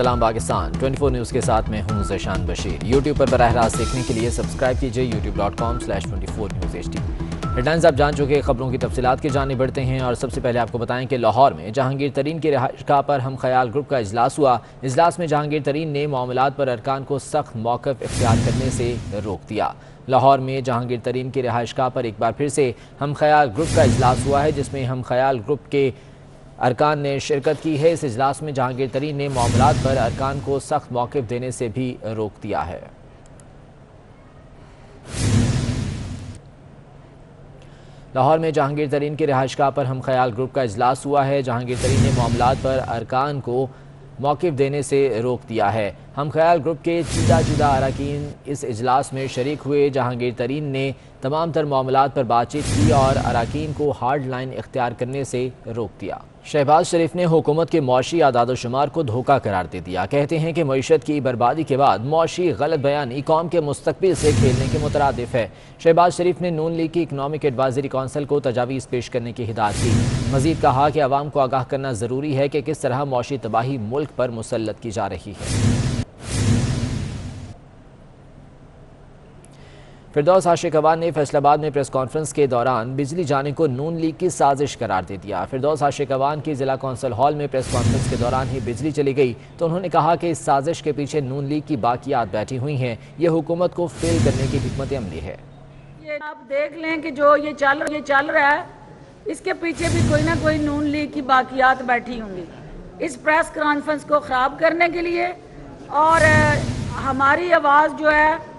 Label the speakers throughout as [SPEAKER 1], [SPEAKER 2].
[SPEAKER 1] सलाम पाकिस्तान 24 न्यूज़ के साथ मैं हूं ज़शान बशीर। यूट्यूब पर बराह रास्त देखने के लिए सब्सक्राइब कीजिए youtube.com/24newsht। हेडलाइंस आप जान चुके, खबरों की तफसीलात की जानिब बढ़ते हैं और सबसे पहले आपको बताएं कि लाहौर में जहांगीर तरीन की रिहाइशगाह पर हम ख्याल ग्रुप का इजलास हुआ। इजलास में जहांगीर तरीन ने मामलात पर अरकान को सख्त मौक़िफ़ इख्तियार करने से रोक दिया। लाहौर में जहांगीर तरीन की रिहाइशगाह पर एक बार फिर से हम ख्याल ग्रुप का इजलास हुआ है, जिसमें हम ख्याल ग्रुप के अरकान ने शिरकत की है। इस इजलास में जहांगीर तरीन ने मामलात पर अरकान को सख्त मौक़िफ़ देने से भी रोक दिया है। लाहौर में जहांगीर तरीन की रिहाइशगाह पर हम ख्याल ग्रुप का इजलास हुआ है। जहांगीर तरीन ने मामलात पर अरकान को मौक़िफ़ देने से रोक दिया है। हम ख्याल ग्रुप के जुदा अरकान इस इजलास में शरीक हुए। जहांगीर तरीन ने तमाम तर मामलात पर बातचीत की और अरकान को हार्ड लाइन इख्तियार करने से रोक दिया। शहबाज शरीफ ने हुकूमत के मुआशी आदाद-ओ-शुमार को धोखा करार दे दिया। कहते हैं कि मईशत की बर्बादी के बाद मुआशी गलत बयानी कौम के मुस्तकबिल से खेलने के मुतरादिफ है। शहबाज शरीफ ने नून लीग की इकनॉमिक एडवाइजरी काउंसिल को तजावीज़ पेश करने की हिदायत की। मजीद कहा कि अवाम को आगाह करना ज़रूरी है कि किस तरह मुआशी तबाही मुल्क पर मुसल्लत की जा रही है। फिरदौस आशिक अवान ने फैसलाबाद में प्रेस कॉन्फ्रेंस के दौरान बिजली जाने को नून लीग की साजिश करार दे दिया। फिरदौस आशिक अवान की जिला कौंसिल हॉल में प्रेस कॉन्फ्रेंस के दौरान ही बिजली चली गई तो उन्होंने कहा कि इस साजिश के पीछे नून लीग की बाकियात बैठी हुई हैं। ये हुकूमत को फेल करने की हिकमत अमली है।
[SPEAKER 2] ये आप देख लें कि जो ये चल रहा है, इसके पीछे भी कोई ना कोई नून लीग की बाकियात बैठी होंगी इस प्रेस कॉन्फ्रेंस को ख़राब करने के लिए। और हमारी आवाज़ जो है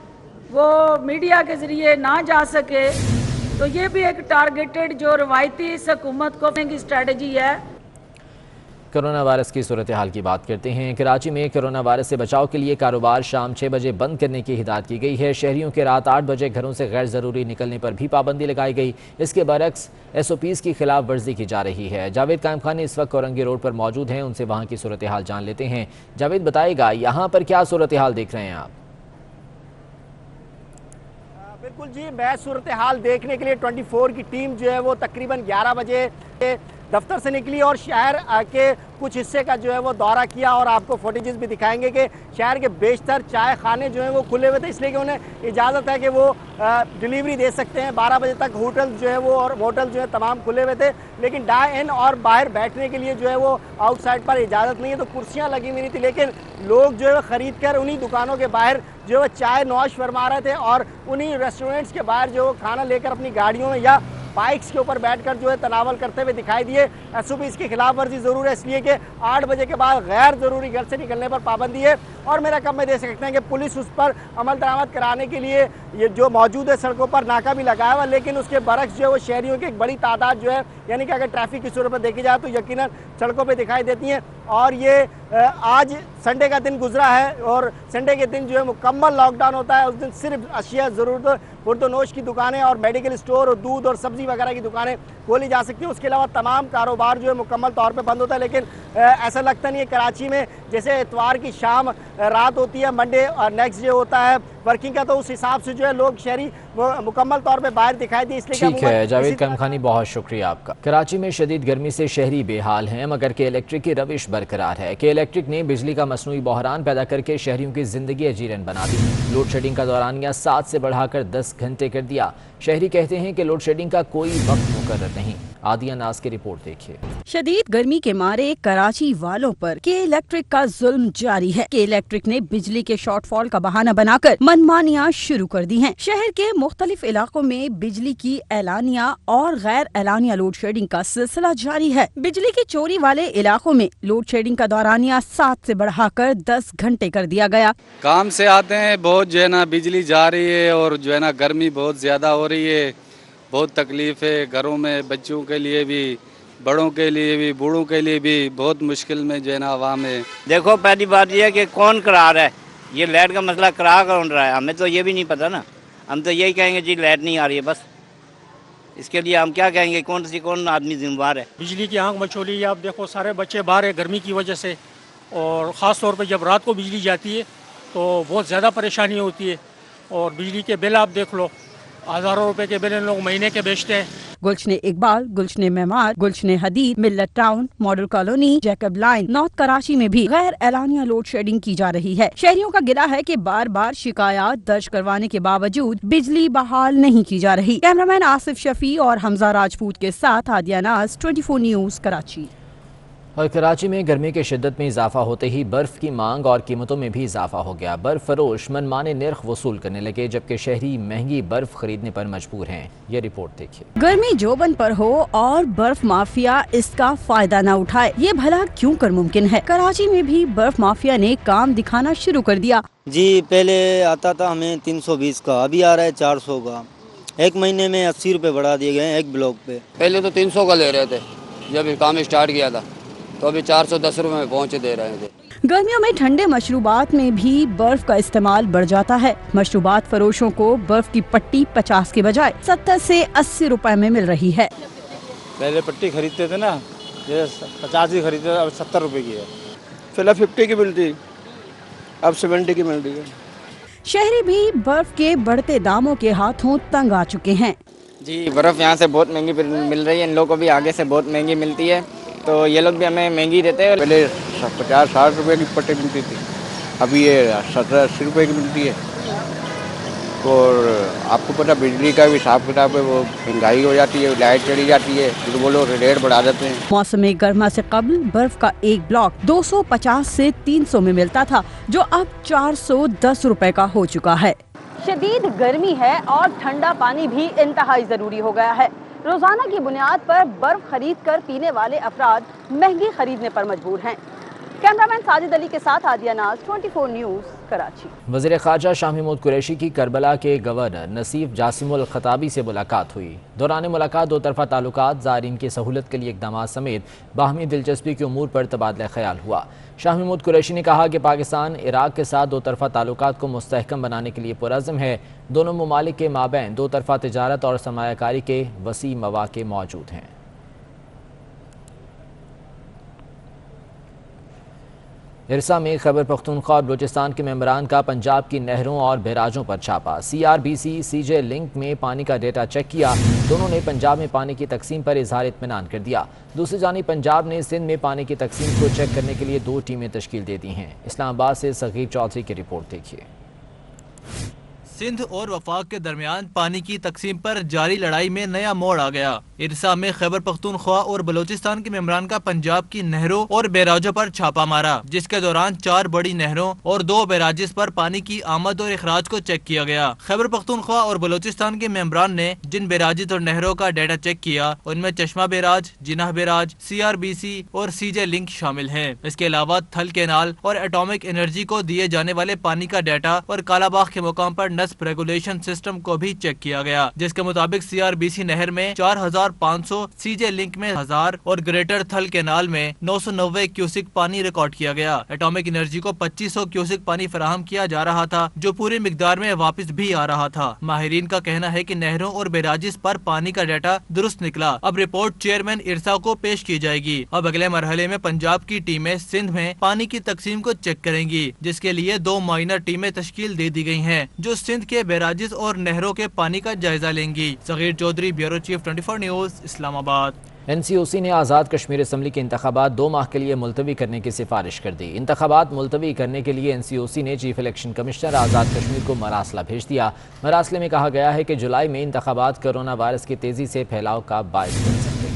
[SPEAKER 2] वो मीडिया के ज़रिए ना जा सके, तो ये भी एक टारगेटेड जो रवायती हुकूमत को की स्ट्रेटजी है।
[SPEAKER 1] कोरोना वायरस की सूरत हाल की बात करते हैं। कराची में कोरोना वायरस से बचाव के लिए कारोबार शाम 6 बजे बंद करने की हिदायत की गई है। शहरियों के रात 8 बजे घरों से गैर ज़रूरी निकलने पर भी पाबंदी लगाई गई। इसके बरक्स SOPs की खिलाफ वर्जी की जा रही है। जावेद कायम खान इस वक्त औरंगी रोड पर मौजूद हैं, उनसे वहाँ की सूरत हाल जान लेते हैं। जावेद बताएगा, यहाँ पर क्या सूरत हाल देख रहे हैं आप?
[SPEAKER 3] बिल्कुल जी, मैं सूरत हाल देखने के लिए 24 की टीम जो है वो तकरीबन 11 बजे दफ्तर से निकली और शहर के कुछ हिस्से का जो है वो दौरा किया। और आपको फुटेजेस भी दिखाएंगे कि शहर के बेशतर चाय खाने जो हैं वो खुले हुए थे, इसलिए कि उन्हें इजाज़त है कि वो डिलीवरी दे सकते हैं। 12 बजे तक होटल जो है वो और मोटल जो है तमाम खुले हुए थे, लेकिन डाई इन और बाहर बैठने के लिए जो है वो आउटसाइड पर इजाज़त नहीं है। तो कुर्सियाँ लगी हुई नहीं थी, लेकिन लोग जो है ख़रीद कर उन्हीं दुकानों के बाहर जो है चाय नौश फरमा रहे थे और उन्हीं रेस्टोरेंट्स के बाहर जो खाना लेकर अपनी गाड़ियों में या बाइक्स के ऊपर बैठकर जो है तनावल करते हुए दिखाई दिए। SOPs की खिलाफ वर्जी ज़रूर है, इसलिए कि 8 बजे के बाद गैर ज़रूरी घर से निकलने पर पाबंदी है। और मेरा कम में देख सकते हैं कि पुलिस उस पर अमल दरामद कराने के लिए ये जो मौजूद है सड़कों पर नाका भी लगाया हुआ, लेकिन उसके बरक्स जो है वो शहरियों की एक बड़ी तादाद जो है, यानी कि अगर ट्रैफिक की सूरत पर देखी जाए तो यकीनन सड़कों पर दिखाई देती हैं। और ये आज संडे का दिन गुजरा है और संडे के दिन जो है मुकम्मल लॉकडाउन होता है। उस दिन सिर्फ अशिया ज़रूरत पुरतोनोश की दुकानें और मेडिकल स्टोर और दूध और सब्ज़ी वगैरह की दुकानें खोली जा सकती हैं। उसके अलावा तमाम कारोबार जो है मुकम्मल तौर पे बंद होता है। लेकिन ऐसा लगता नहीं है कराची में जैसे इतवार की शाम रात होती है, मंडे और नेक्स्ट डे होता है वर्किंग का, तो उस हिसाब से जो है लोग शहरी मुकम्मल तौर पे बाहर दिखाई दी। इसलिए
[SPEAKER 1] ठीक है जावेद कायम खानी, बहुत शुक्रिया आपका। कराची में शदीद गर्मी से शहरी बेहाल हैं, मगर के इलेक्ट्रिक की रविश बरकरार है। के इलेक्ट्रिक ने बिजली का मसनूई बहरान पैदा करके शहरियों की जिंदगी अजीरन बना दी। लोड शेडिंग का दौरानिया 7 से बढ़ाकर 10 घंटे कर दिया। शहरी कहते हैं कि लोड शेडिंग का कोई वक्त मुकर्रर नहीं। आदिया नाज की रिपोर्ट देखिए।
[SPEAKER 4] शदीद गर्मी के मारे कराची वालों पर के इलेक्ट्रिक का जुल्म जारी है। के इलेक्ट्रिक ने बिजली के शॉर्टफॉल का बहाना बनाकर मनमानियां शुरू कर दी हैं। शहर के मुख्तलिफ इलाकों में बिजली की एलानिया और गैर एलानिया लोड शेडिंग का सिलसिला जारी है। बिजली की चोरी वाले इलाकों में लोड शेडिंग का दौरानिया 7 से बढ़ाकर 10 घंटे कर दिया गया।
[SPEAKER 5] काम से आते हैं, बहुत जो है ना बिजली जा रही है और जो है ना गर्मी बहुत ज्यादा हो रही है, बहुत तकलीफ है घरों में, बच्चों के लिए भी, बड़ों के लिए भी, बूढ़ों के लिए भी बहुत मुश्किल में जो है ना आवाम है।
[SPEAKER 6] देखो पहली बात यह है कि कौन करा रहा है ये लाइट का मसला, करा कौन रहा है, हमें तो ये भी नहीं पता ना। हम तो यही कहेंगे जी लाइट नहीं आ रही है, बस इसके लिए हम क्या कहेंगे, कौन आदमी जिम्मेवार है।
[SPEAKER 7] बिजली की आंख मचोली है। आप देखो सारे बच्चे बाहर है गर्मी की वजह से, और ख़ास तौर पे जब रात को बिजली जाती है तो बहुत ज़्यादा परेशानी होती है। और बिजली के बिल आप देख लो, हज़ारों रुपए के बिल इन लोग महीने के बेचते हैं।
[SPEAKER 4] गुलशन इकबाल, गुलशन मेमार, गुलशन हदीद, मिल्लत town, model colony, Jacob line, north Karachi में भी गैर एलानिया लोड शेडिंग की जा रही है। शहरियों का गिला है कि बार बार शिकायत दर्ज करवाने के बावजूद बिजली बहाल नहीं की जा रही। कैमरामैन आसिफ शफी और हमजा राजपूत के साथ आदिया नाज, 24 न्यूज़, कराची।
[SPEAKER 1] और कराची में गर्मी की शिद्दत में इजाफा होते ही बर्फ़ की मांग और कीमतों में भी इजाफा हो गया। बर्फ़ फरोश मनमाने निर्ख वसूल करने लगे, जबकि शहरी महंगी बर्फ़ खरीदने पर मजबूर हैं। ये रिपोर्ट देखिए।
[SPEAKER 4] गर्मी जोबन पर हो और बर्फ माफिया इसका फायदा न उठाए, ये भला क्यों कर मुमकिन है? कराची में भी बर्फ माफिया ने काम दिखाना शुरू कर दिया।
[SPEAKER 8] जी, पहले आता था हमें 320 का, अभी आ रहा है 400 का। एक महीने में 80 रुपए बढ़ा दिए गए हैं एक ब्लॉक पे।
[SPEAKER 9] पहले तो 300 का ले रहे थे, जब काम स्टार्ट किया था तो अभी 410 रुपए में पहुँचे दे रहे थे।
[SPEAKER 4] गर्मियों में ठंडे मशरूबात में भी बर्फ का इस्तेमाल बढ़ जाता है। मशरूबात फरोशों को बर्फ की पट्टी 50 के बजाय 70 से 80 रुपए में मिल रही है।
[SPEAKER 10] पहले पट्टी खरीदते थे ना, ये 50 की खरीदते थे, अब 70 रुपए की है।
[SPEAKER 9] पहले 50 की मिलती, अब 70 की मिल रही है।
[SPEAKER 4] शहरी भी बर्फ के बढ़ते दामों के हाथों तंग आ चुके हैं।
[SPEAKER 11] जी, बर्फ़ यहाँ से बहुत महंगी मिल रही है, इन लोगों को भी आगे से बहुत महंगी मिलती है, तो ये लोग भी हमें महंगी देते हैं।
[SPEAKER 9] पहले 50-60 रुपए की पट्टी मिलती थी, अभी ये 70-80 रुपए की मिलती है। और आपको पता बिजली का भी हिसाब किताब है, वो महंगाई हो जाती है, लाइट चली जाती है, तो वो लोग रेट बढ़ा देते हैं।
[SPEAKER 4] मौसम गर्मा से कबल बर्फ का एक ब्लॉक 250 से 300 में मिलता था, जो अब 410 रुपए का हो चुका है। शदीद गर्मी है और ठंडा पानी भी इंतहाई जरूरी हो गया है। रोजाना की बुनियाद पर बर्फ खरीद कर पीने वाले अफराद महंगी खरीदने पर मजबूर हैं। कैमरामैन साजिद अली के साथ आदिया नाज, 24 न्यूज़, कराची।
[SPEAKER 1] वज़ीर ख़ारजा शाह महमूद कुरैशी की करबला के गवर्नर नसीफ जासिमुल खताबी से मुलाकात हुई। दौरान मुलाकात दो तरफ़ा ताल्लुकात, ज़ायरीन की सहूलत के लिए इक़दामात समेत बाहमी दिलचस्पी के उमूर पर तबादला ख्याल हुआ। शाह महमूद कुरैशी ने कहा कि पाकिस्तान इराक़ के साथ दो तरफ़ा ताल्लुकात को मुस्तहकम बनाने के लिए पुरअज़्म है। दोनों ममालिक के माबैन दो तरफ़ा तिजारत और सरमायाकारी के वसी मौक़े मौजूद हैं। इरसा में खैबर पख्तूनख्वा और बलूचिस्तान के मेंबरान का पंजाब की नहरों और बैराजों पर छापा। CRBC CJ लिंक में पानी का डेटा चेक किया। दोनों ने पंजाब में पानी की तकसीम पर इजहार इत्मीनान कर दिया। दूसरी जानिब पंजाब ने सिंध में पानी की तकसीम को चेक करने के लिए 2 टीमें तश्कील दे दी हैं। इस्लामाबाद से सगीर चौधरी की रिपोर्ट देखिए।
[SPEAKER 12] सिंध और वफाक के दरमियान पानी की तकसीम पर जारी लड़ाई में नया मोड़ आ गया। इरसा में खैबर पख्तूनख्वा और बलूचिस्तान के मेंबरान का पंजाब की नहरों और बैराजों पर छापा मारा, जिसके दौरान 4 बड़ी नहरों और 2 बैराजिस पर पानी की आमद और अखराज को चेक किया गया। खैबर पख्तूनख्वा और बलूचिस्तान के मेंबरान ने जिन बैराजिस और नहरों का डेटा चेक किया, उनमें चश्मा बैराज, जिनाह बैराज, CRBC और CJ लिंक शामिल है। इसके अलावा थल केनाल और एटॉमिक एनर्जी को दिए जाने वाले पानी का डेटा और कालाबाग के मुकाम पर नस्ब रेगुलेशन सिस्टम को भी चेक किया गया, जिसके मुताबिक CRBC नहर में 4500, CJ लिंक में 1000 और ग्रेटर थल केनाल में 990 क्यूसिक पानी रिकॉर्ड किया गया। एटॉमिक एनर्जी को 2500 क्यूसिक पानी फराहम किया जा रहा था, जो पूरी मिकदार में वापस भी आ रहा था। माहिरीन का कहना है कि नहरों और बैराजिस पर पानी का डेटा दुरुस्त निकला। अब रिपोर्ट चेयरमैन इरसा को पेश की जाएगी। अब अगले मरहले में पंजाब की टीमें सिंध में पानी की तकसीम को चेक करेंगी, जिसके लिए 2 माइनर टीमें तश्कील दे दी गई हैं, जो सिंध के बैराजिस और नहरों के पानी का जायजा लेंगी। Sagheer Chaudhry, bureau chief, 24 news, Islamabad.
[SPEAKER 1] NCOC ने आज़ाद कश्मीर असम्बली के इंतखाबात 2 माह के लिए मुलतवी करने की सिफारिश कर दी। इंतखाबात मुलतवी करने के लिए NCOC ने chief election commissioner Azad Kashmir को मरासला भेज दिया। मरासले में कहा गया है कि जुलाई में इंतखाबात कोरोना वायरस की तेजी से फैलाव का बायस बन सकते हैं।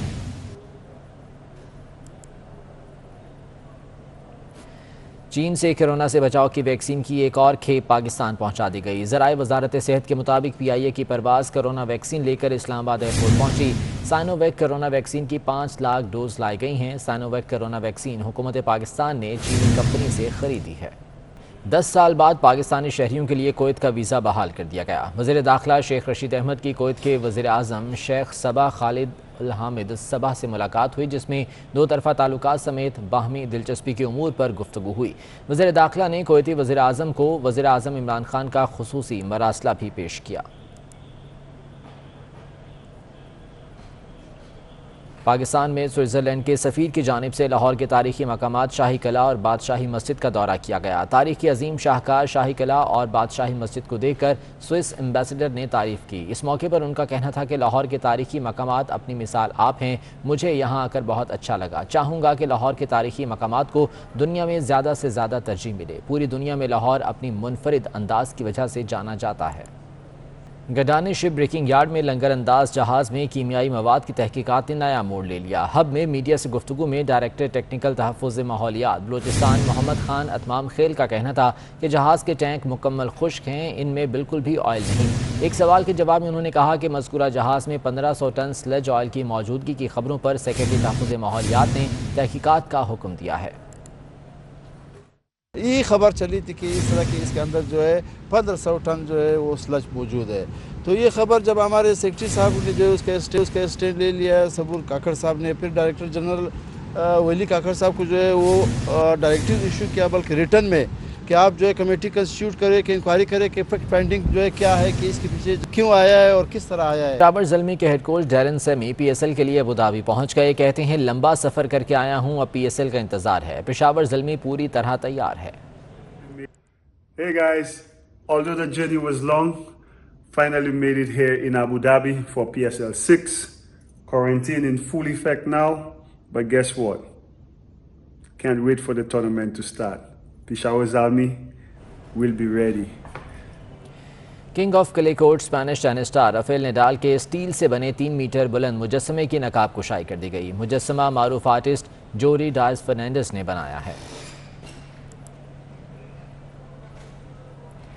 [SPEAKER 1] चीन से कोरोना से बचाव की वैक्सीन की एक और खेप पाकिस्तान पहुंचा दी गई। ज़राए वजारत सेहत के मुताबिक PIA की परवाज़ कोरोना वैक्सीन लेकर इस्लामाबाद एयरपोर्ट पहुंची। साइनोवैक कोरोना वैक्सीन की 5 लाख डोज लाई गई हैं। साइनोवैक कोरोना वैक्सीन हुकूमत पाकिस्तान ने चीनी कंपनी से खरीदी है। 10 साल बाद पाकिस्तानी शहरियों के लिए कुवैत का वीज़ा बहाल कर दिया गया। वज़ीर दाखिला शेख रशीद अहमद की कुवैत के वज़ीर आज़म शेख सबा खालिद अल हामिद सबा से मुलाकात हुई, जिसमें 2 तरफ़ा ताल्लुकात समेत बाहमी दिलचस्पी के उमूर पर गुफ्तगू हुई। वज़ीर दाखिला ने कुवैती वज़ीर आज़म को वज़ीर आज़म इमरान खान का खुसूसी मरासला भी पेश किया। پاکستان میں سوئٹزرلینڈ کے سفیر کی جانب سے لاہور کے تاریخی مقامات شاہی قلعہ اور بادشاہی مسجد کا دورہ کیا گیا۔ تاریخ کی عظیم شاہکار شاہی قلعہ اور بادشاہی مسجد کو دیکھ کر سوئس ایمبیسڈر نے تعریف کی۔ اس موقع پر ان کا کہنا تھا کہ لاہور کے تاریخی مقامات اپنی مثال آپ ہیں، مجھے یہاں آ کر بہت اچھا لگا۔ چاہوں گا کہ لاہور کے تاریخی مقامات کو دنیا میں زیادہ سے زیادہ ترجیح ملے۔ پوری دنیا میں لاہور اپنی منفرد انداز کی وجہ سے جانا جاتا ہے۔ گڈانی شپ بریکنگ یارڈ میں لنگر انداز جہاز میں کیمیائی مواد کی تحقیقات نے نیا موڑ لے لیا۔ ہب میں میڈیا سے گفتگو میں ڈائریکٹر ٹیکنیکل تحفظ ماحولیات بلوچستان محمد خان اتمام خیل کا کہنا تھا کہ جہاز کے ٹینک مکمل خشک ہیں، ان میں بالکل بھی آئل نہیں۔ ایک سوال کے جواب میں انہوں نے کہا کہ مذکورہ جہاز میں 1500 ٹن سلج آئل کی موجودگی کی خبروں پر سیکرٹری تحفظ ماحولیات نے تحقیقات کا حکم دیا ہے۔
[SPEAKER 13] یہ خبر چلی تھی کہ اس طرح کے اس کے اندر جو ہے 1500 ٹن جو ہے وہ سلج موجود ہے، تو یہ خبر جب ہمارے سیکرٹری صاحب نے جو اس کا اسٹینڈ لے لیا، صبور کاکڑ صاحب نے، پھر ڈائریکٹر جنرل ولی کاکڑ صاحب کو جو ہے وہ ڈائریکٹیو ایشو کیا، بلکہ ریٹن میں کہ آپ جو ہے کمیٹی کنسٹیٹیوٹ کرے، کہ انکوائری کرے کہ فیکٹ فائنڈنگ جو ہے کیا ہے، کہ اس کے پیچھے کیوں آیا ہے اور کس طرح آیا ہے۔
[SPEAKER 1] پشاور زلمی کے head coach Darren Sammy P S L کے لیے ابوظہبی پہنچ گئے۔ کہتے ہیں لمبا سفر کر کے آیا ہوں، اب پی ایس ایل کا انتظار ہے۔ پشاور زلمی پوری طرح تیار ہے۔
[SPEAKER 14] Hey guys, although the journey was long, finally made it here in Abu Dhabi for PSL 6. Quarantine in full effect now, but guess what? Can't wait for the tournament to start. Peshawar Zalmi will be ready.
[SPEAKER 1] King of clay court Spanish tennis star Rafael Nadal کے steel سے بنے 3 metre بلند مجسمے کی نقاب کشائی کر دی گئی۔ مجسمہ معروف آرٹسٹ جوری ڈائز فرنینڈس نے بنایا ہے۔